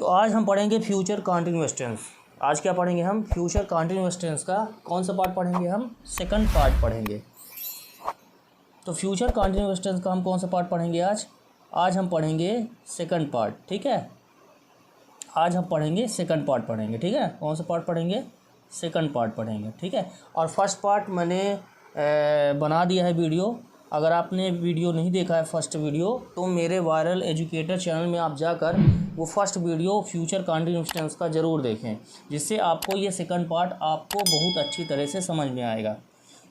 तो आज हम पढ़ेंगे फ्यूचर कंटीन्यूअस टेंस। आज क्या पढ़ेंगे हम? फ्यूचर कंटीन्यूअस टेंस का कौन सा पार्ट पढ़ेंगे? हम सेकंड पार्ट पढ़ेंगे। तो फ्यूचर कंटीन्यूअस टेंस का हम कौन सा पार्ट पढ़ेंगे आज? आज हम पढ़ेंगे सेकंड पार्ट, ठीक है। आज हम पढ़ेंगे सेकंड पार्ट पढ़ेंगे, ठीक है। कौन सा पार्ट पढ़ेंगे? सेकंड पार्ट पढ़ेंगे, ठीक है। और फर्स्ट पार्ट मैंने बना दिया है वीडियो। अगर आपने वीडियो नहीं देखा है फर्स्ट वीडियो, तो मेरे वायरल एजुकेटर चैनल में आप जाकर वो first video future continuous tense का ज़रूर देखें, जिससे आपको ये सेकंड पार्ट आपको बहुत अच्छी तरह से समझ में आएगा।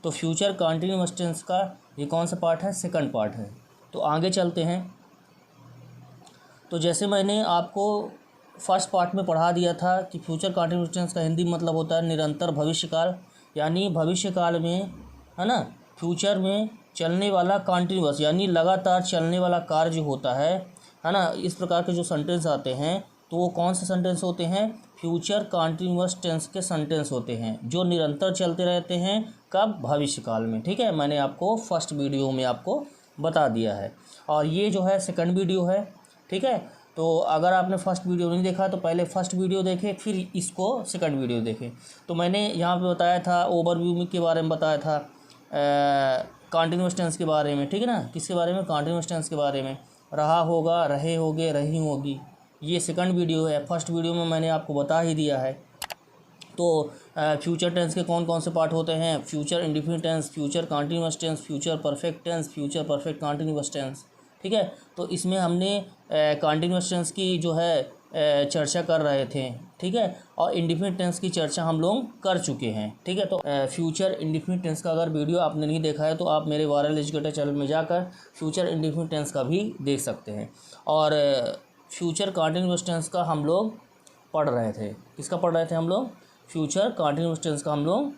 तो फ्यूचर कंटीन्यूअस टेंस का ये कौन सा पार्ट है? सेकंड पार्ट है। तो आगे चलते हैं। तो जैसे मैंने आपको फर्स्ट पार्ट में पढ़ा दिया था कि फ्यूचर कंटीन्यूअस टेंस का हिंदी मतलब होता है निरंतर भविष्यकाल, यानी भविष्यकाल में, है ना, फ्यूचर में चलने वाला कंटीन्यूअस यानी लगातार चलने वाला कार्य जो होता है ना। इस प्रकार के जो सेंटेंस आते हैं तो वो कौन से सेंटेंस होते हैं? फ्यूचर कंटीन्यूअस टेंस के सेंटेंस होते हैं, जो निरंतर चलते रहते हैं। कब? भविष्यकाल में, ठीक है। मैंने आपको फर्स्ट वीडियो में आपको बता दिया है, और ये जो है सेकंड वीडियो है, ठीक है। तो अगर आपने फर्स्ट वीडियो नहीं देखा तो पहले फर्स्ट वीडियो देखें, फिर इसको सेकंड वीडियो देखें। तो मैंने यहाँ पे बताया था, ओवरव्यू के बारे में बताया था, कंटीन्यूअस टेंस के बारे में, ठीक है ना। किसके बारे में? कंटीन्यूअस टेंस के बारे में। रहा होगा, रहे होगे, रही होगी, ये सेकंड वीडियो है। फर्स्ट वीडियो में मैंने आपको बता ही दिया है। तो फ्यूचर टेंस के कौन कौन से पार्ट होते हैं? Future indefinite tense, future continuous tense, future perfect tense, future perfect continuous tense, ठीक है। तो इसमें हमने कंटीन्यूअस टेंस की जो है चर्चा कर रहे थे, ठीक है। और इंडेफिनिट टेंस की चर्चा हम लोग कर चुके हैं, ठीक है। तो फ्यूचर इंडेफिनिट टेंस का अगर वीडियो आपने नहीं देखा है तो आप मेरे वायरल एजुकेटर चैनल में जाकर फ्यूचर इंडेफिनिट टेंस का भी देख सकते हैं। और फ्यूचर कंटीन्यूअस टेंस का हम लोग पढ़ रहे थे। किसका पढ़ रहे थे हम लोग? फ्यूचर कंटीन्यूअस टेंस का हम लोग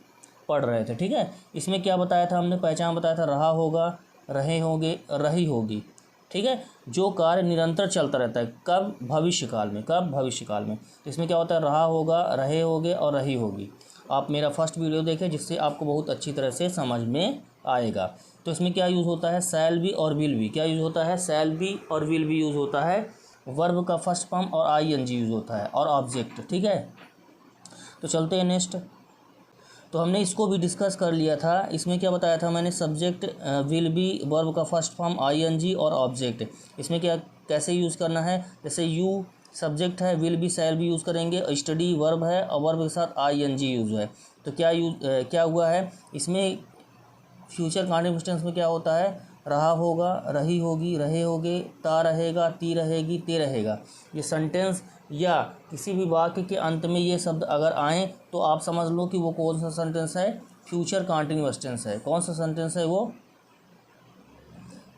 पढ़ रहे थे, ठीक है। इसमें क्या बताया था हमने? पहचान बताया था, रहा होगा, रहे होंगे, रही होगी, ठीक है। जो कार्य निरंतर चलता रहता है। कब? भविष्यकाल में। कब? भविष्यकाल में। इसमें क्या होता है? रहा होगा, रहे होगे और रही होगी। आप मेरा फर्स्ट वीडियो देखें, जिससे आपको बहुत अच्छी तरह से समझ में आएगा। तो इसमें क्या यूज़ होता है? शैल बी और विल बी। क्या यूज़ होता है? शैल बी और विल बी यूज़ होता है। वर्ब का फर्स्ट फॉर्म और आईएनजी यूज़ होता है, और ऑब्जेक्ट, ठीक है। तो चलते हैं नेक्स्ट। तो हमने इसको भी डिस्कस कर लिया था। इसमें क्या बताया था मैंने? सब्जेक्ट विल बी, वर्ब का फर्स्ट फॉर्म, आईएनजी और ऑब्जेक्ट। इसमें क्या कैसे यूज़ करना है? जैसे यू सब्जेक्ट है, will be shall B use करेंगे, स्टडी वर्ब है और वर्ब के साथ आईएनजी यूज़ है। तो क्या हुआ है इसमें? फ्यूचर कंटीन्यूअस टेंस में क्या होता है? रहा होगा, रही होगी, रहे होगे, ता रहेगा, ती रहेगी, ते रहेगा। ये सेंटेंस या किसी भी वाक्य के अंत में ये शब्द अगर आएँ तो आप समझ लो कि वो कौन सा सेंटेंस है? फ्यूचर कंटीन्यूअस टेंस है। कौन सा सेंटेंस है वो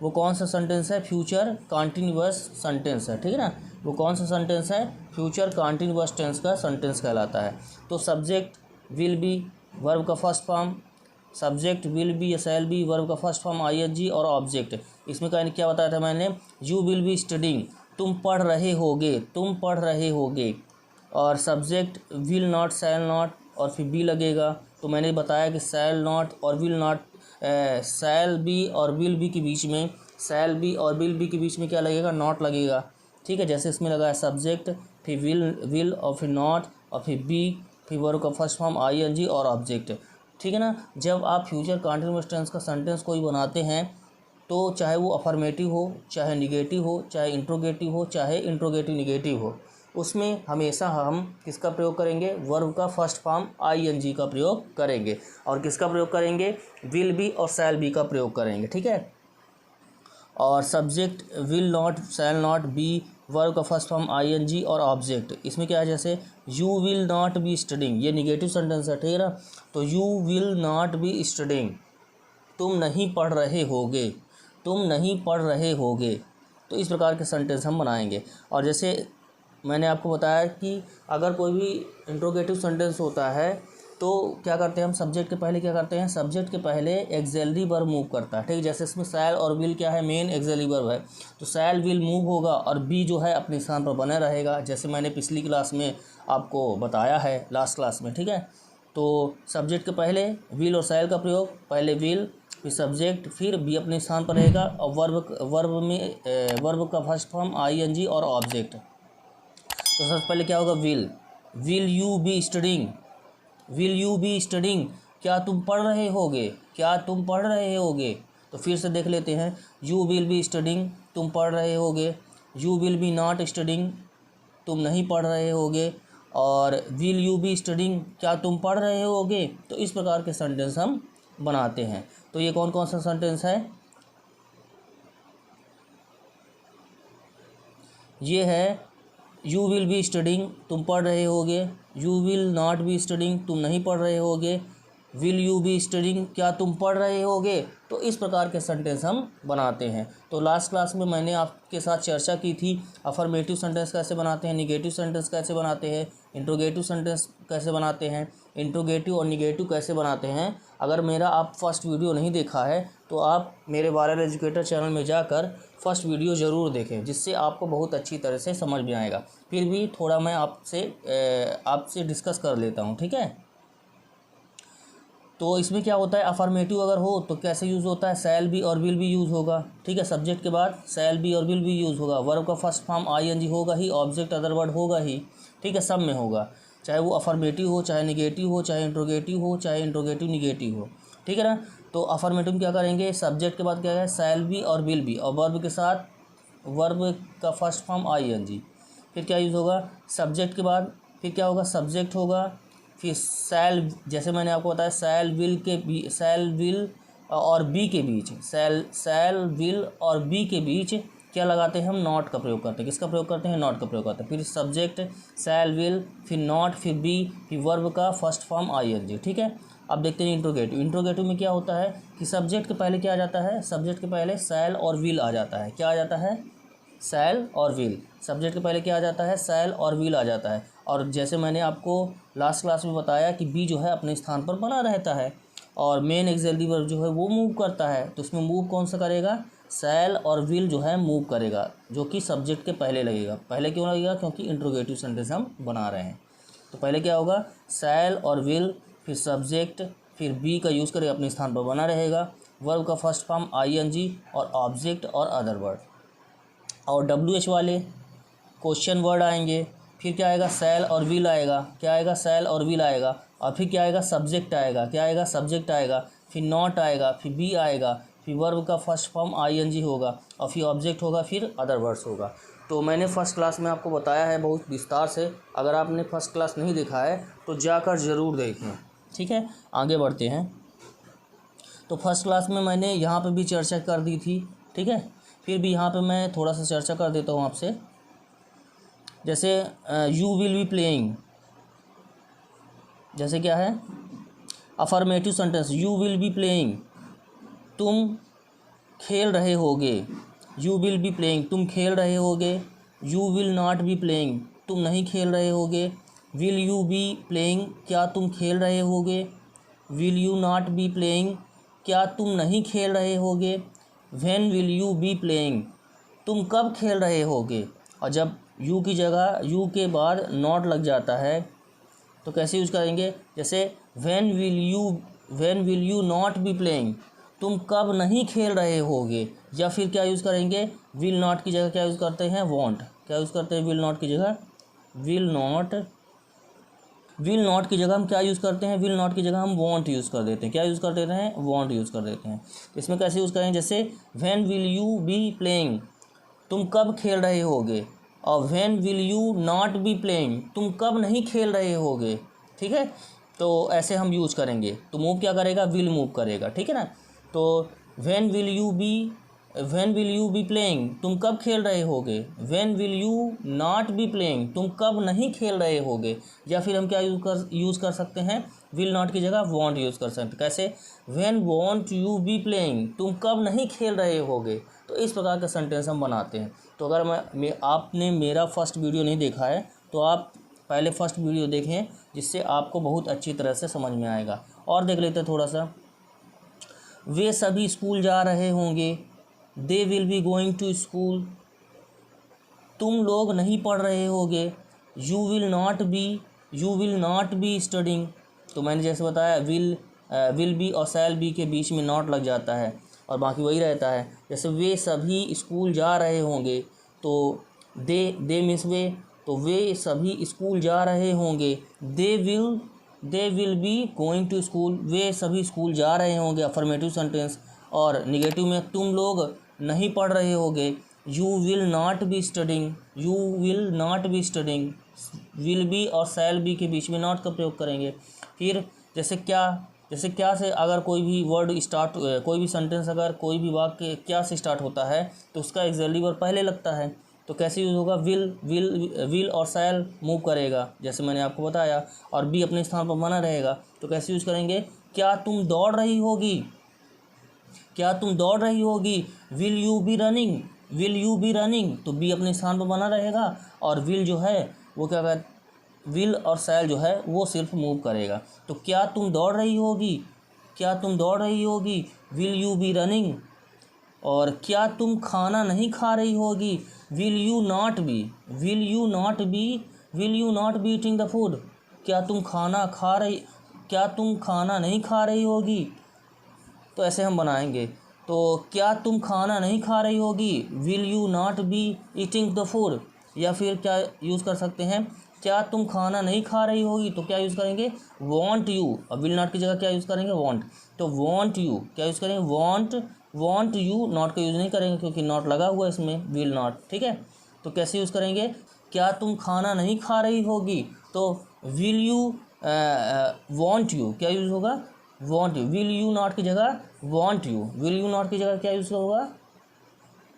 कौन सा सेंटेंस है? फ्यूचर कंटीन्यूअस सेंटेंस है, ठीक है ना। वो कौन सा सेंटेंस है? फ्यूचर कंटीन्यूअस टेंस का सेंटेंस कहलाता है। तो सब्जेक्ट विल बी, वर्ब का first form, subject will be या शैल बी, वर्ब का फर्स्ट फॉर्म आईएनजी और ऑब्जेक्ट। इसमें क्या बताया था मैंने? यू विल बी स्टडिंग, तुम पढ़ रहे होगे, तुम पढ़ रहे होगे। और subject will not, shall not, और फिर बी लगेगा। तो मैंने बताया कि शैल नॉट और विल नॉट, शैल बी और विल बी के बीच में, शैल बी और विल बी के बीच में क्या लगेगा? नॉट लगेगा, ठीक है। जैसे इसमें लगा है सब्जेक्ट, फिर विल और फिर नॉट और फिर बी, फिर वर्ब का फर्स्ट फॉर्म आईएनजी और ऑब्जेक्ट, ठीक है ना। जब आप फ्यूचर कंटीन्यूअस टेंस का सेंटेंस कोई बनाते हैं तो चाहे वो अफर्मेटिव हो, चाहे निगेटिव हो, चाहे इंट्रोगेटिव हो, चाहे इंट्रोगेटिव निगेटिव हो, उसमें हमेशा हम किसका प्रयोग करेंगे? वर्ब का फर्स्ट फॉर्म आईएनजी का प्रयोग करेंगे। और किसका प्रयोग करेंगे? विल बी और शैल बी का प्रयोग करेंगे, ठीक है। और subject will not, shall not, be, verb का फर्स्ट फॉर्म आईएनजी और ऑब्जेक्ट। इसमें क्या है? जैसे you will not be studying, ये निगेटिव सेंटेंस है, ठीक है ना। तो you will not be studying, तुम नहीं पढ़ रहे होगे, तुम नहीं पढ़ रहे होगे। तो इस प्रकार के सेंटेंस हम बनाएंगे। और जैसे मैंने आपको बताया कि अगर कोई भी इंट्रोगेटिव सेंटेंस होता है तो क्या करते हैं हम? सब्जेक्ट के पहले क्या करते हैं? सब्जेक्ट के पहले एक्सिलरी वर्ब मूव करता है, ठीक है। जैसे इसमें शैल और विल क्या है? मेन एक्सिलरी वर्ब है। तो शैल विल मूव होगा और बी जो है अपने स्थान पर बना रहेगा, जैसे मैंने पिछली क्लास में आपको बताया है, लास्ट क्लास में, ठीक है। तो सब्जेक्ट के पहले विल और शैल का प्रयोग, पहले विल फिर सब्जेक्ट फिर बी अपने स्थान पर रहेगा, और वर्ब में वर्ब का फर्स्ट फॉर्म आईएनजी और ऑब्जेक्ट। तो सबसे पहले क्या होगा, will you be studying, will you be studying, क्या तुम पढ़ रहे होगे, क्या तुम पढ़ रहे होगे। तो फिर से देख लेते हैं, यू विल बी स्टडिंग, तुम पढ़ रहे होगे, you will be not studying, तुम नहीं पढ़ रहे होगे, और विल यू बी स्टडिंग, क्या तुम पढ़ रहे होगे। तो इस प्रकार के सेंटेंस हम बनाते हैं। तो ये कौन कौन सा सेंटेंस है, ये है यू विल बी स्टडिंग, तुम पढ़ रहे होगे, you will not be studying, तुम नहीं पढ़ रहे होगे, विल यू बी स्टडिंग, क्या तुम पढ़ रहे होगे। तो इस प्रकार के सेंटेंस हम बनाते हैं। तो लास्ट क्लास में मैंने आपके साथ चर्चा की थी अफर्मेटिव सेंटेंस कैसे बनाते हैं, निगेटिव सेंटेंस कैसे बनाते हैं, इंट्रोगेटिव सेंटेंस कैसे बनाते हैं, इंट्रोगेटिव और निगेटिव कैसे बनाते हैं। अगर मेरा आप फर्स्ट वीडियो नहीं देखा है तो आप मेरे वायरल एजुकेटर चैनल में जाकर फर्स्ट वीडियो ज़रूर देखें, जिससे आपको बहुत अच्छी तरह से समझ में आएगा। फिर भी थोड़ा मैं आपसे डिस्कस कर लेता हूँ, ठीक है। तो इसमें क्या होता है, अफर्मेटिव अगर हो तो कैसे यूज़ होता है, शैल बी और विल बी यूज़ होगा, ठीक है। सब्जेक्ट के बाद शैल बी और विल बी यूज़ होगा, वर्ब का फर्स्ट फॉर्म आईएनजी होगा ही, ऑब्जेक्ट अदर वर्ड होगा ही, ठीक है, सब में होगा, चाहे वो अफर्मेटिव हो, चाहे निगेटिव हो, चाहे इंट्रोगेटिव हो, चाहे इंट्रोगेटिव निगेटिव हो, ठीक है ना। तो अफर्मेटिव क्या करेंगे, सब्जेक्ट के बाद क्या है, शैल बी और विल बी, और वर्ब के साथ वर्ब का फर्स्ट फॉर्म आईएनजी। फिर क्या यूज़ होगा, सब्जेक्ट के बाद फिर क्या होगा, सब्जेक्ट होगा, फिर शैल, जैसे मैंने आपको बताया शैल विल और बी के बीच, शैल विल और बी के बीच क्या लगाते हैं हम, नॉट का प्रयोग करते हैं। किसका प्रयोग करते हैं, नॉट का प्रयोग करते हैं। फिर सब्जेक्ट शैल विल, फिर नॉट, फिर बी, फिर वर्ब का फर्स्ट फॉर्म आईएनजी, ठीक है। अब देखते हैं इंट्रोगेटिव। इंट्रोगेटिव में क्या होता है कि सब्जेक्ट के पहले क्या आ जाता है, सब्जेक्ट के पहले शैल और विल आ जाता है। क्या आ जाता है, शैल और विल, सब्जेक्ट के पहले क्या आ जाता है, शैल और विल आ जाता है। और जैसे मैंने आपको लास्ट क्लास में बताया कि बी जो है अपने स्थान पर बना रहता है और मेन एक्सिलरी वर्ब जो है वो मूव करता है। तो इसमें मूव कौन सा करेगा, शैल और विल जो है मूव करेगा, जो कि सब्जेक्ट के पहले लगेगा। पहले क्यों लगेगा, क्योंकि इंट्रोगेटिव सेंटेंस हम बना रहे हैं। तो पहले क्या होगा, शैल और विल, फिर सब्जेक्ट, फिर बी का यूज़ करके अपने स्थान पर बना रहेगा, वर्ब का फर्स्ट फॉर्म आईएनजी और ऑब्जेक्ट और अदर वर्ड। और WH वाले क्वेश्चन वर्ड आएंगे, फिर क्या आएगा, शैल और विल आएगा, क्या आएगा, शैल और विल आएगा, और फिर क्या आएगा, सब्जेक्ट आएगा, क्या आएगा, सब्जेक्ट आएगा, फिर नॉट आएगा, फिर बी आएगा, फिर वर्ब का फर्स्ट फॉर्म आईएनजी होगा, और फिर ऑब्जेक्ट होगा, फिर अदर वर्ड्स होगा। तो मैंने फर्स्ट क्लास में आपको बताया है बहुत विस्तार से। अगर आपने फर्स्ट क्लास नहीं देखा है तो जाकर ज़रूर देखें, ठीक है। आगे बढ़ते हैं। तो फर्स्ट क्लास में मैंने यहाँ पे भी चर्चा कर दी थी, ठीक है। फिर भी यहाँ पे मैं थोड़ा सा चर्चा कर देता हूँ आपसे। जैसे यू विल बी प्लेइंग, जैसे क्या है, affirmative sentence, you will be playing, तुम खेल रहे होगे, यू विल बी प्लेइंग, तुम खेल रहे होगे, you will not be playing, तुम नहीं खेल रहे होगे, विल यू बी प्लेइंग, क्या तुम खेल रहे होगे, will you not be playing, क्या तुम नहीं खेल रहे होगे, when will you be playing, तुम कब खेल रहे होगे। और जब यू की जगह यू के बाद नॉट लग जाता है तो कैसे यूज़ करेंगे, जैसे when will you not be playing, तुम कब नहीं खेल रहे होगे। या फिर क्या यूज़ करेंगे, विल नॉट की जगह क्या यूज़ करते हैं, वॉन्ट, क्या यूज़ करते हैं विल नॉट की जगह, विल नॉट की जगह हम क्या यूज़ करते हैं, विल नॉट की जगह हम वॉन्ट यूज़ कर देते हैं। क्या यूज़ कर देते हैं, वॉन्ट यूज़ कर देते हैं। इसमें कैसे यूज़ करेंगे, जैसे when will you be playing, तुम कब खेल रहे होगे, और when will you not be playing, तुम कब नहीं खेल रहे होगे, ठीक है। तो ऐसे हम यूज़ करेंगे। तो मूव क्या करेगा, विल मूव करेगा, ठीक है ना। तो when will you be playing, तुम कब खेल रहे होगे, when will you not be playing, तुम कब नहीं खेल रहे होगे। या फिर हम क्या यूज़ कर सकते हैं, विल नॉट की जगह वॉन्ट यूज़ कर सकते हैं। कैसे, when want you be playing, तुम कब नहीं खेल रहे होगे। तो इस प्रकार का सेंटेंस हम बनाते हैं। तो अगर आपने मेरा फर्स्ट वीडियो नहीं देखा है तो आप पहले फर्स्ट वीडियो देखें, जिससे आपको बहुत अच्छी तरह से समझ में आएगा। और देख लेते हैं थोड़ा सा। वे सभी स्कूल जा रहे होंगे, they will be going to school, तुम लोग नहीं पढ़ रहे होगे, you will not be studying. तो मैंने जैसे बताया विल बी और शैल बी के बीच में नॉट लग जाता है और बाकी वही रहता है। जैसे वे सभी स्कूल जा रहे होंगे, तो दे मीन्स वे, तो वे सभी स्कूल जा रहे होंगे। They will be going to school, वे सभी स्कूल जा रहे होंगे, अफर्मेटिव सेंटेंस। और निगेटिव में तुम लोग नहीं पढ़ रहे होगे। You will not be studying, you will not be studying, will be और शैल बी के बीच में नॉट का प्रयोग करेंगे। फिर जैसे क्या से अगर कोई भी वर्ड स्टार्ट, कोई भी सेंटेंस अगर कोई भी वाक्य क्या से स्टार्ट होता है तो उसका ऑक्सिलरी वर्ब पहले लगता है। तो कैसे यूज़ होगा, विल और शैल मूव करेगा जैसे मैंने आपको बताया, और बी अपने स्थान पर बना रहेगा। तो कैसे यूज़ करेंगे, क्या तुम दौड़ रही होगी, क्या तुम दौड़ रही होगी। Will you be running, will you be running, तो बी अपने स्थान पर बना रहेगा, और विल जो है वो क्या कहते, विल और शैल जो है वो सिर्फ मूव करेगा। तो क्या तुम दौड़ रही होगी, क्या तुम दौड़ रही होगी, विल यू बी रनिंग। और क्या तुम खाना नहीं खा रही होगी, will you not be, will you not be, will you not be eating the food. क्या तुम खाना नहीं खा रही होगी। तो ऐसे हम बनाएंगे। तो क्या तुम खाना नहीं खा रही होगी, will you not be eating the food. या फिर क्या यूज़ कर सकते हैं, क्या तुम खाना नहीं खा रही होगी, तो क्या यूज़ करेंगे, वॉन्ट यू। अब विल नॉट की जगह क्या यूज़ करेंगे, वॉन्ट। तो वॉन्ट यू क्या यूज़ करेंगे, वॉन्ट यू, नॉट का यूज़ नहीं करेंगे क्योंकि नॉट लगा हुआ है इसमें, विल नॉट, ठीक है। तो कैसे यूज़ करेंगे, क्या तुम खाना नहीं खा रही होगी, तो विल यू वॉन्ट यू, क्या यूज़ होगा, want you. Will you not की जगह want you, will you not की जगह क्या यूज़ होगा,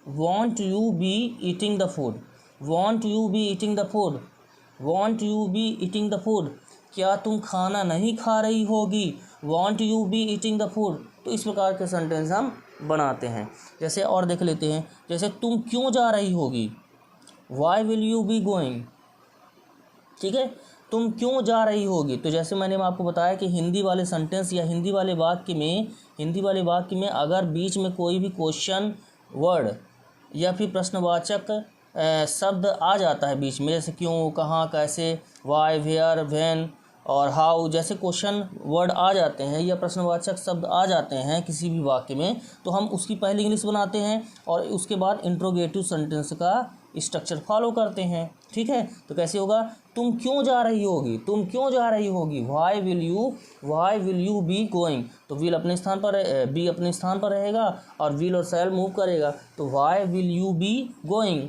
want you be eating the food, want you be eating the food, want you be eating the food. क्या तुम खाना नहीं खा रही होगी, want you be eating the food. तो इस प्रकार के सेंटेंस हम बनाते हैं। जैसे और देख लेते हैं, जैसे तुम क्यों जा रही होगी, why will you be going, ठीक है। तुम क्यों जा रही होगी, तो जैसे मैंने आपको बताया कि हिंदी वाले सेंटेंस या हिंदी वाले वाक्य में अगर बीच में कोई भी क्वेश्चन वर्ड या फिर प्रश्नवाचक शब्द आ जाता है बीच में, जैसे क्यों, कहाँ, कैसे, वाई, वेयर, व्हेन और हाउ जैसे क्वेश्चन वर्ड आ जाते हैं या प्रश्नवाचक शब्द आ जाते हैं किसी भी वाक्य में, तो हम उसकी पहले इंग्लिश बनाते हैं और उसके बाद इंट्रोगेटिव सेंटेंस का स्ट्रक्चर फॉलो करते हैं, ठीक है। तो कैसे होगा, तुम क्यों जा रही होगी, तुम क्यों जा रही होगी, why will you be going. तो विल अपने स्थान पर, बी अपने स्थान पर रहेगा और विल और शैल मूव करेगा। तो why will you be going,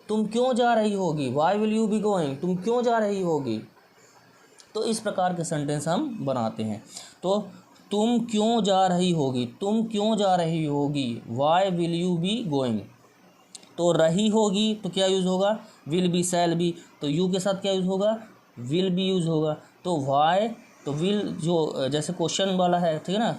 तुम क्यों जा रही होगी, why will you be going, तुम क्यों जा रही होगी। तो इस प्रकार के सेंटेंस हम बनाते हैं। तो तुम क्यों जा रही होगी, तुम क्यों जा रही होगी, why will you be going. तो रही होगी तो क्या यूज़ होगा, विल बी, शैल बी। तो यू के साथ क्या यूज़ होगा, विल बी यूज़ होगा। तो वाई, तो विल जो जैसे क्वेश्चन वाला है, ठीक है ना,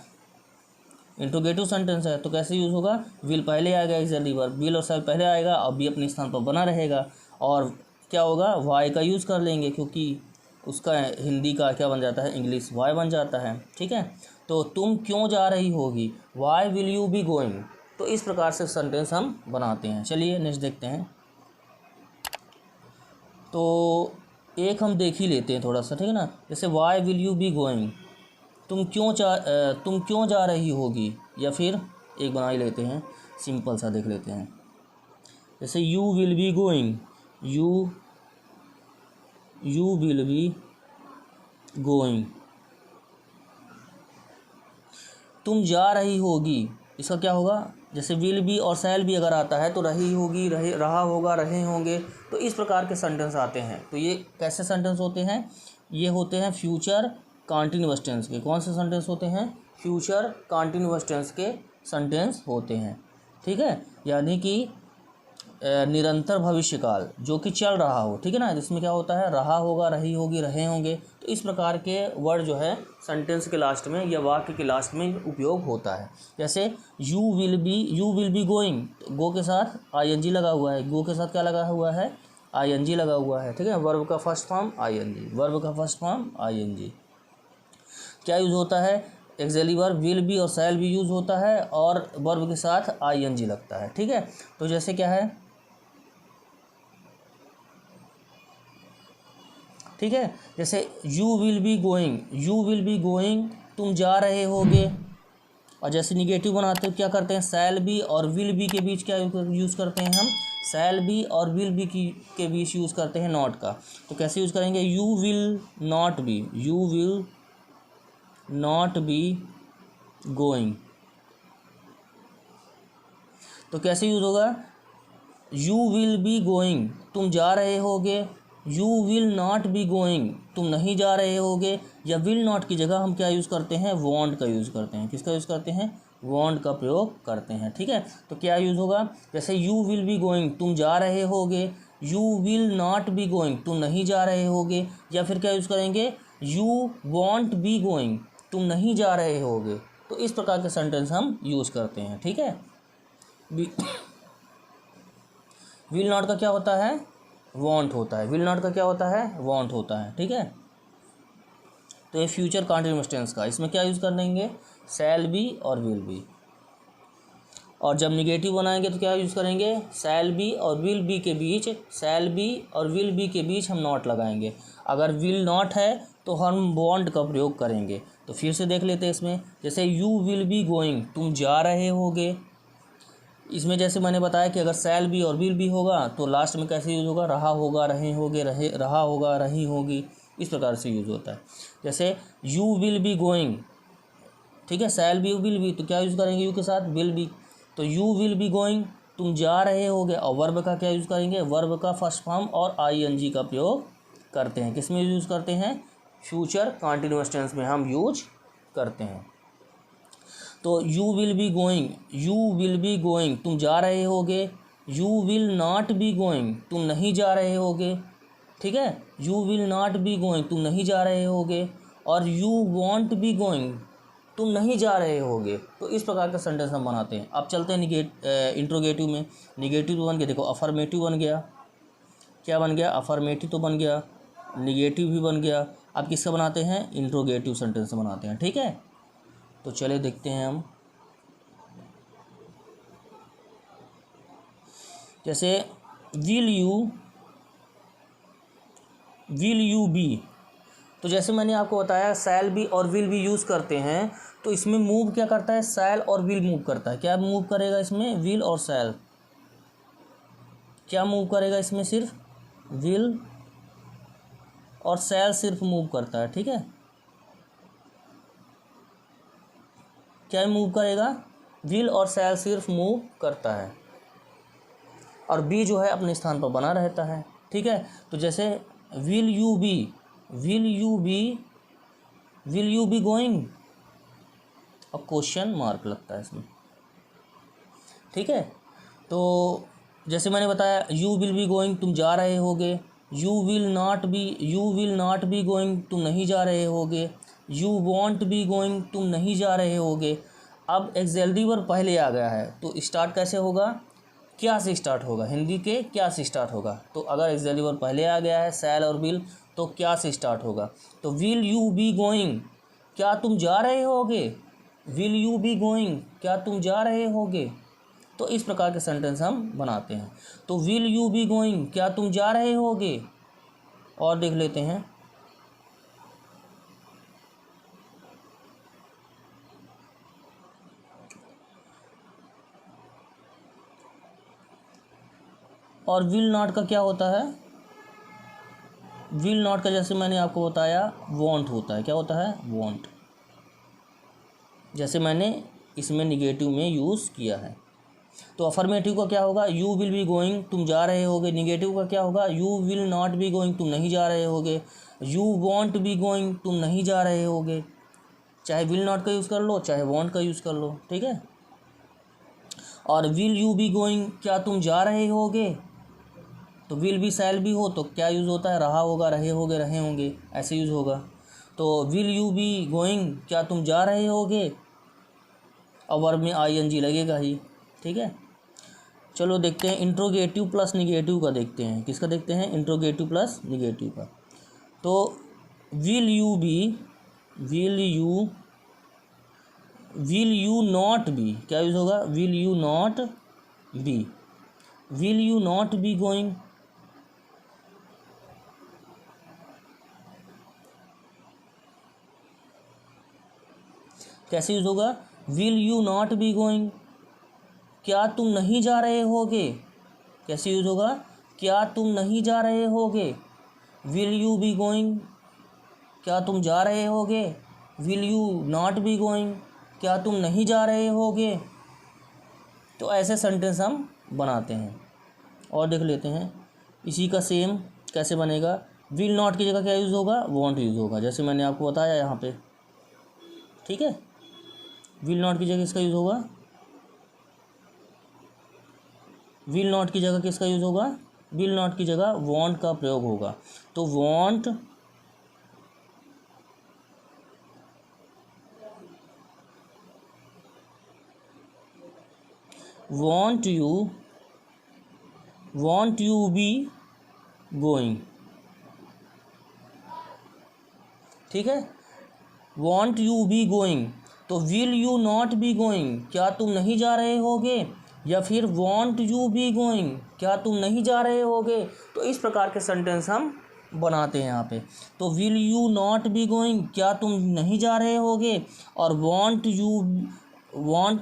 इंट्रोगेटिव सेंटेंस है, तो कैसे यूज़ होगा, विल पहले आएगा ऑक्सिलरी वर्ब, विल और शैल पहले आएगा और बी अपने स्थान पर बना रहेगा। और क्या होगा, वाई का यूज़ कर लेंगे क्योंकि उसका हिंदी का क्या बन जाता है, इंग्लिश वाई बन जाता है, ठीक है। तो तुम क्यों जा रही होगी, why will you be going. तो इस प्रकार से सेंटेंस हम बनाते हैं। चलिए नेक्स्ट देखते हैं। तो एक हम देख ही लेते हैं थोड़ा सा, ठीक है ना। जैसे why will you be going, तुम क्यों जा रही होगी। या फिर एक बना ही लेते हैं, सिंपल सा देख लेते हैं। जैसे you will be going, you will be going, तुम जा रही होगी, इसका क्या होगा, जैसे विल बी और शैल बी अगर आता है तो रही होगी, रहा होगा, रहे होंगे। तो इस प्रकार के सेंटेंस आते हैं। तो ये कैसे सेंटेंस होते हैं, ये होते हैं फ्यूचर कॉन्टिन्यूअस टेंस के। कौन से सेंटेंस होते हैं, फ्यूचर कॉन्टिन्यूअस टेंस के सेंटेंस होते हैं, ठीक है। यानी कि निरंतर भविष्यकाल जो कि चल रहा हो, ठीक है ना। जिसमें क्या होता है, रहा होगा, रही होगी, रहे होंगे। तो इस प्रकार के वर्ड जो है सेंटेंस के लास्ट में या वाक्य के लास्ट में उपयोग होता है। जैसे यू विल बी गोइंग, गो के साथ आईएनजी लगा हुआ है, गो के साथ क्या लगा हुआ है, आईएनजी लगा हुआ है, ठीक है। वर्ब का फर्स्ट फॉर्म आईएनजी, वर्ब का फर्स्ट फॉर्म आईएनजी। क्या यूज़ होता है, एक्सिलरी वर्ब विल बी और शैल बी यूज़ होता है और वर्ब के साथ आईएनजी लगता है, ठीक है। तो जैसे क्या है, ठीक है, जैसे यू विल बी गोइंग, तुम जा रहे होगे, और जैसे निगेटिव बनाते हो क्या करते हैं, शैल बी और विल बी के बीच क्या यूज़ करते हैं हम, शैल बी और विल बी के बीच यूज़ करते हैं नॉट का। तो कैसे यूज़ करेंगे, you will not B, you will not be going. तो कैसे यूज़ होगा, यू विल बी गोइंग, तुम जा रहे होगे, you will not be going, तुम नहीं जा रहे होगे। या विल नॉट की जगह हम क्या यूज़ करते हैं, वॉन्ट का यूज़ करते हैं। किसका यूज़ करते हैं, वॉन्ट का प्रयोग करते हैं। ठीक है, तो क्या यूज़ होगा, जैसे यू विल बी गोइंग, तुम जा रहे होगे, you will not be going, तुम नहीं जा रहे होगे। या फिर क्या यूज़ करेंगे, यू वॉन्ट बी गोइंग, तुम नहीं जा रहे होगे। तो इस प्रकार के सेंटेंस हम यूज़ करते हैं। ठीक है, विल नॉट का क्या होता है, वॉन्ट होता है। विल नॉट का क्या होता है, वॉन्ट होता है। ठीक है, तो ये फ्यूचर कॉन्टिन्यूअस टेंस का, इसमें क्या यूज़ कर देंगे, शैल बी और विल बी। और जब निगेटिव बनाएंगे तो क्या यूज़ करेंगे, शैल बी और विल बी के बीच, शैल बी और विल बी के बीच हम नॉट लगाएंगे। अगर विल नॉट है तो हम वॉन्ट का प्रयोग करेंगे। तो फिर से देख लेते हैं इसमें, जैसे यू विल बी गोइंग, तुम जा रहे होगे। इसमें जैसे मैंने बताया कि अगर शैल बी और विल बी होगा तो लास्ट में कैसे यूज़ होगा, रहा होगा, रहे होगे, रहा होगा, रही होगी, इस प्रकार से यूज़ होता है। जैसे यू विल बी गोइंग, ठीक है, शैल बी विल बी, तो क्या यूज़ करेंगे, यू के साथ विल बी। तो यू विल बी गोइंग, तुम जा रहे होगे। और वर्ब का क्या यूज़ करेंगे, वर्ब का फर्स्ट फॉर्म और आईएनजी का प्रयोग करते हैं। किस में यूज़ करते हैं, फ्यूचर कॉन्टिन्यूअस टेंस में हम यूज करते हैं। तो you will be going, you will be going, तुम जा रहे होगे। You will not be going, तुम नहीं जा रहे होगे। ठीक है, you will not be going, तुम नहीं जा रहे होगे। और यू वॉन्ट बी गोइंग, तुम नहीं जा रहे होगे। तो इस प्रकार का सेंटेंस हम बनाते हैं। अब चलते हैं इंट्रोगेटिव में। निगेटिव तो बन गया, देखो अफर्मेटिव बन गया, क्या बन गया, अफर्मेटिव तो बन गया, निगेटिव भी बन गया। अब किसका बनाते हैं, इंट्रोगेटिव सेंटेंस बनाते हैं। ठीक है, तो चले देखते हैं हम। जैसे विल यू बी, तो जैसे मैंने आपको बताया शैल बी और विल बी यूज़ करते हैं। तो इसमें मूव क्या करता है, शैल और विल मूव करता है। क्या मूव करेगा इसमें, विल और शैल। क्या मूव करेगा इसमें, सिर्फ विल और शैल सिर्फ मूव करता है। ठीक है, क्या मूव करेगा, विल और शैल सिर्फ मूव करता है, और बी जो है अपने स्थान पर बना रहता है। ठीक है, तो जैसे will you be, will you be, will you be going, और क्वेश्चन मार्क लगता है इसमें। ठीक है, तो जैसे मैंने बताया यू विल बी गोइंग, तुम जा रहे होगे। You will not be going, तुम नहीं जा रहे होगे। यू वॉन्ट बी गोइंग, तुम नहीं जा रहे होगे। अब एक्सेल्डी वर्ब पहले आ गया है तो स्टार्ट कैसे होगा, क्या से स्टार्ट होगा, हिंदी के क्या से स्टार्ट होगा। तो अगर एक्सेल्डी वर्ब पहले आ गया है शैल और विल, तो क्या से स्टार्ट होगा। तो विल यू बी गोइंग, क्या तुम जा रहे होगे। विल यू बी गोइंग, क्या तुम जा रहे होगे। तो इस प्रकार के सेंटेंस हम बनाते हैं। तो विल यू बी गोइंग, क्या तुम जा रहे होगे। और देख लेते हैं, और विल नॉट का क्या होता है, विल नॉट का जैसे मैंने आपको बताया वॉन्ट होता है। क्या होता है, वॉन्ट, जैसे मैंने इसमें निगेटिव में यूज़ किया है। तो अफर्मेटिव का क्या होगा, यू विल बी गोइंग, तुम जा रहे होगे। निगेटिव का क्या होगा, you will not be going, तुम नहीं जा रहे होगे। यू वॉन्ट बी गोइंग, तुम नहीं जा रहे होगे। चाहे विल नॉट का यूज़ कर लो, चाहे वॉन्ट का यूज़ कर लो। ठीक है, और विल यू बी गोइंग, क्या तुम जा रहे होगे। तो विल भी शैल भी हो तो क्या यूज़ होता है, रहा होगा, रहे होगे, रहे होंगे, ऐसे यूज़ होगा। तो विल यू बी गोइंग, क्या तुम जा रहे होगे, और वर्ब में आईएनजी लगेगा ही। ठीक है, चलो देखते हैं इंट्रोगेटिव प्लस निगेटिव का देखते हैं। किसका देखते हैं, इंट्रोगेटिव प्लस निगेटिव का। तो will you be, will you not be, क्या यूज़ होगा, will you not be, will you not be going. कैसे यूज़ होगा, will you not be going, क्या तुम नहीं जा रहे होगे। कैसे यूज होगा, क्या तुम नहीं जा रहे होगे। विल यू बी गोइंग, क्या तुम जा रहे होगे। Will you not be going, क्या तुम नहीं जा रहे होगे। तो ऐसे सेंटेंस हम बनाते हैं। और देख लेते हैं इसी का सेम कैसे बनेगा। विल नॉट की जगह क्या यूज़ होगा, वॉन्ट यूज़ होगा, जैसे मैंने आपको बताया यहाँ पे। ठीक है, विल नॉट की जगह इसका यूज़ होगा, विल नॉट की जगह किसका यूज़ होगा, विल नॉट की जगह वॉन्ट का प्रयोग होगा। तो want want you be going. ठीक है, वॉन्ट यू बी गोइंग। तो will you not be going, क्या तुम नहीं जा रहे होगे, या फिर वॉन्ट यू बी गोइंग, क्या तुम नहीं जा रहे होगे। तो इस प्रकार के सेंटेंस हम बनाते हैं यहाँ पे। तो will you not be going, क्या तुम नहीं जा रहे होगे, और वॉन्ट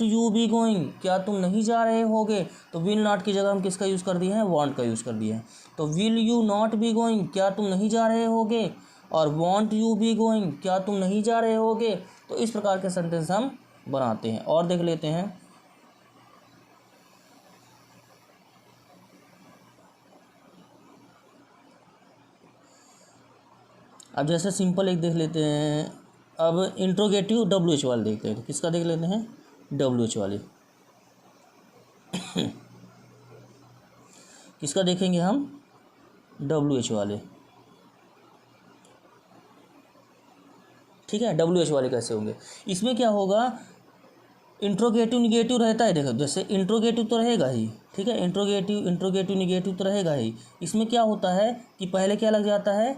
यू बी गोइंग, क्या तुम नहीं जा रहे होगे। तो विल नॉट की जगह हम किसका यूज़ कर दिए हैं, वॉन्ट का यूज़ कर दिए हैं। तो will you not be going, क्या तुम नहीं जा रहे होगे, और वॉन्ट यू बी गोइंग, क्या तुम नहीं जा रहे होगे। तो इस प्रकार के सेंटेंस हम बनाते हैं। और देख लेते हैं अब, जैसे सिंपल एक देख लेते हैं। अब इंट्रोगेटिव WH वाले देखते हैं। किसका देख लेते हैं, WH वाले। किसका देखेंगे हम, WH वाले। ठीक है, WH वाले कैसे होंगे, इसमें क्या होगा, इंट्रोगेटिव निगेटिव रहता है। देखो जैसे इंट्रोगेटिव तो रहेगा ही, ठीक है, इंट्रोगेटिव निगेटिव तो रहेगा ही। इसमें क्या होता है कि पहले क्या लग जाता है,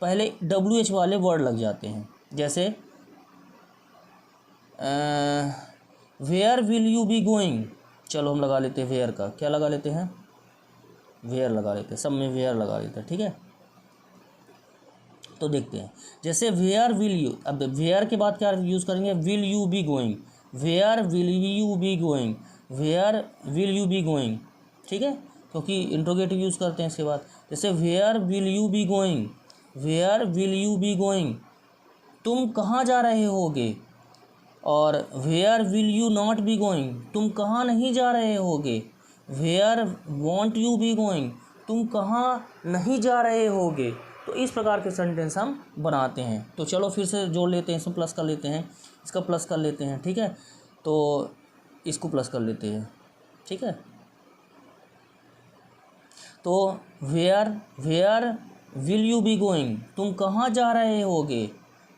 पहले WH वाले वर्ड लग जाते हैं। जैसे where will you be going, चलो हम लगा लेते हैं वेयर का, क्या लगा लेते हैं, वेयर लगा लेते हैं, सब में वेयर लगा लेते हैं। ठीक है, तो देखते हैं जैसे वेयर विल यू, अब वेयर के बाद क्या यूज़ करेंगे, will you be going, where will you be going, where will you be going. ठीक है, क्योंकि इंट्रोगेटिव यूज़ करते हैं इसके बाद। जैसे where will you be going, where will you be going, तुम कहाँ जा रहे होगे। और where will you not be going, तुम कहाँ नहीं जा रहे होगे। Where won't you be going, तुम कहाँ नहीं जा रहे होगे। तो इस प्रकार के सेंटेंस हम बनाते हैं। तो चलो फिर से जोड़ लेते हैं, इसमें प्लस कर लेते हैं, इसका प्लस कर लेते हैं। ठीक है, तो इसको प्लस कर लेते हैं। ठीक है, तो where will you be going, तुम कहाँ जा रहे होगे।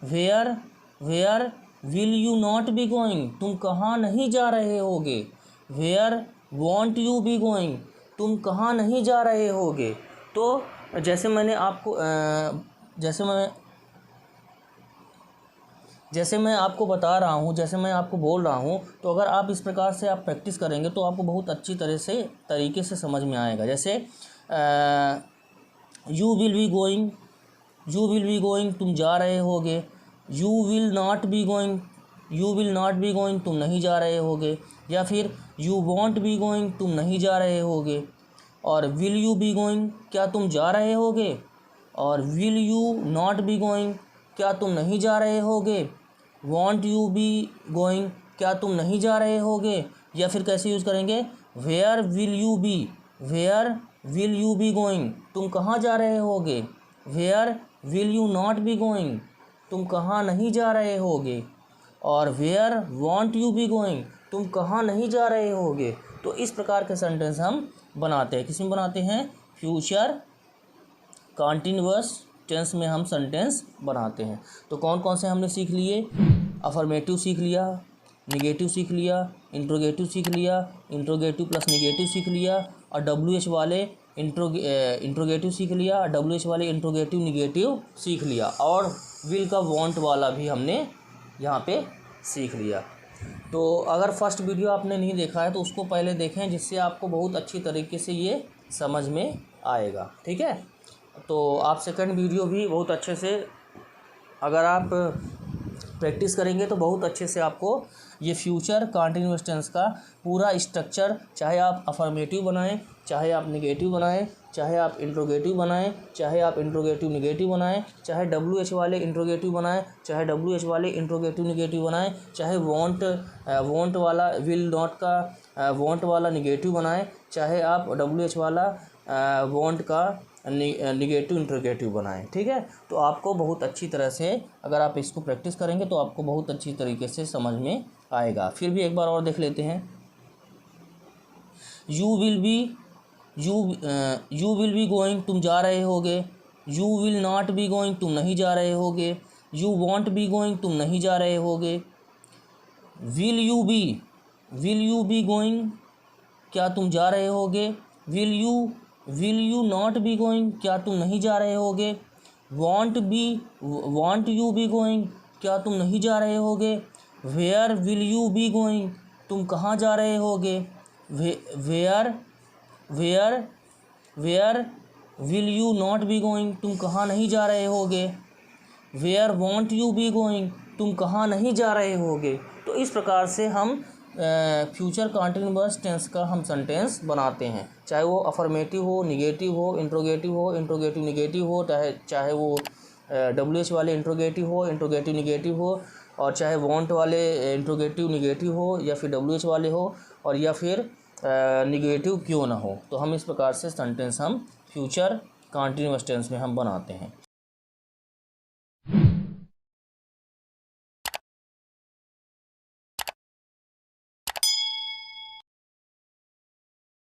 Where will you not be going, तुम कहाँ नहीं जा रहे होगे। Where won't you be going, तुम कहाँ नहीं जा रहे होगे। तो जैसे मैंने आपको जैसे मैं आपको बता रहा हूँ, जैसे मैं आपको बोल रहा हूँ, तो अगर आप इस प्रकार से आप प्रैक्टिस करेंगे तो आपको बहुत अच्छी तरीके से समझ में आएगा। जैसे यू विल बी गोइंग, तुम जा रहे होगे। You will not be going, तुम नहीं जा रहे होगे। या फिर यू वॉन्ट बी गोइंग, तुम नहीं जा रहे होगे। और विल यू बी गोइंग, क्या तुम जा रहे होगे। और will you not be going, क्या तुम नहीं जा रहे होगे। वॉन्ट यू बी गोइंग, क्या तुम नहीं जा रहे होगे। या फिर कैसे यूज़ करेंगे, where will you be going, तुम कहाँ जा रहे होगे। Where will you not be going, तुम कहाँ नहीं जा रहे होगे। और where won't you be going, तुम कहाँ नहीं जा रहे होगे। तो इस प्रकार के सेंटेंस हम बनाते हैं। किसमें बनाते हैं, फ्यूचर कॉन्टिन्यूअस टेंस में हम सेंटेंस बनाते हैं। तो कौन कौन से हमने सीख लिए, अफर्मेटिव सीख लिया, निगेटिव सीख लिया, इंट्रोगेटिव सीख लिया, इंट्रोगेटिव प्लस निगेटिव सीख लिया, और WH वाले इंट्रोगेटिव सीख लिया, WH वाले इंट्रोगेटिव निगेटिव सीख लिया, और विल का वॉन्ट वाला भी हमने यहाँ पे सीख लिया। तो अगर फर्स्ट वीडियो आपने नहीं देखा है तो उसको पहले देखें, जिससे आपको बहुत अच्छी तरीके से ये समझ में आएगा। ठीक है, तो आप सेकंड वीडियो भी बहुत अच्छे से, अगर आप प्रैक्टिस करेंगे तो बहुत अच्छे से आपको ये फ्यूचर कंटीन्यूअस टेंस का पूरा स्ट्रक्चर, चाहे आप अफर्मेटिव बनाएं, चाहे आप नेगेटिव बनाएं, चाहे आप इंट्रोगेटिव बनाएं, चाहे आप इंट्रोगेटिव नेगेटिव बनाएं, चाहे WH वाले इंट्रोगेटिव बनाएं, चाहे WH वाले इंट्रोगेटिव नेगेटिव बनाएं, चाहे वॉन्ट वाला विल नॉट का वॉन्ट वाला नेगेटिव बनाएं, चाहे आप WH वाला वॉन्ट का निगेटिव इंट्रोगेटिव बनाएं। ठीक है, तो आपको बहुत अच्छी तरह से अगर आप इसको प्रैक्टिस करेंगे तो आपको बहुत अच्छी तरीके से समझ में आएगा। फिर भी एक बार और देख लेते हैं। यू विल बी गोइंग, तुम जा रहे होगे। You will not be going, तुम नहीं जा रहे होगे। यू वॉन्ट बी गोइंग, तुम नहीं जा रहे होगे। विल यू बी गोइंग, क्या तुम जा रहे होगे। Will you not be going, क्या तुम नहीं जा रहे होगे। वॉन्ट यू बी गोइंग, क्या तुम नहीं जा रहे होगे। Where will you be going, तुम कहाँ जा रहे होगे। Where will you not be going, तुम कहाँ नहीं जा रहे होगे। Where won't you be going, तुम कहाँ नहीं जा रहे होगे। तो इस प्रकार से हम फ्यूचर कंटीन्यूअस टेंस का हम सेंटेंस बनाते हैं, चाहे वो अफर्मेटिव हो, निगेटिव हो, इंट्रोगेटिव निगेटिव हो, चाहे वो WH वाले इंट्रोगेटिव निगेटिव हो, और चाहे वॉन्ट वाले इंट्रोगेटिव निगेटिव हो, या फिर WH वाले हो, और या फिर निगेटिव क्यों ना हो। तो हम इस प्रकार से सेंटेंस हम फ्यूचर कंटीन्यूअस टेंस में हम बनाते हैं।